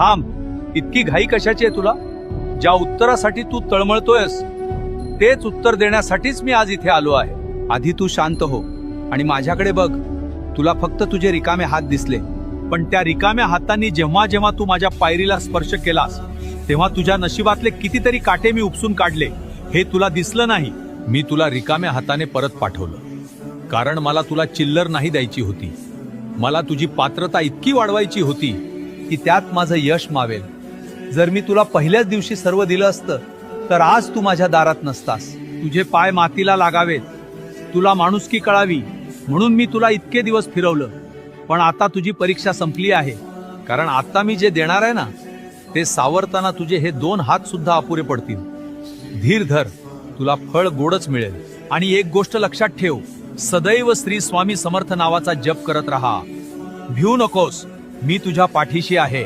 थांब, इतकी घाई कशाची आहे तुला? ज्या उत्तरासाठी तू तळमळतोयस तेच उत्तर देण्यासाठीच मी आज इथे आलो आहे. आधी तू शांत हो आणि माझ्याकडे बघ. तुला फक्त तुझे रिकामे हात दिसले, पण त्या रिकाम्या हातांनी जेव्हा जेव्हा तू माझ्या पायरीला स्पर्श केलास तेव्हा तुझ्या नशिबातले कितीतरी काटे मी उपसून काढले. हे तुला दिसलं नाही. मी तुला रिकाम्या हाताने परत पाठवलं, कारण मला तुला चिल्लर नाही द्यायची होती. मला तुझी पात्रता इतकी वाढवायची होती की त्यात माझं यश मावेल. जर मी तुला पहिल्याच दिवशी सर्व दिलं असतं तर आज तू माझ्या दारात नसतास. तुझे पाय मातीला लागावेत, तुला माणुसकी कळावी म्हणून मी तुला इतके दिवस फिरवलं. पण आता तुझी परीक्षा संपली आहे, कारण आता मी जे देणार आहे ना ते सावरताना तुझे हे 2 हात सुद्धा अपुरे पडतील. धीर धर, तुला फळ गोडच मिळेल. आणि एक गोष्ट लक्षात ठेव, सदैव श्री स्वामी समर्थ नावाचा जप करत राहा. भिवू नकोस, मी तुझ्या पाठीशी आहे.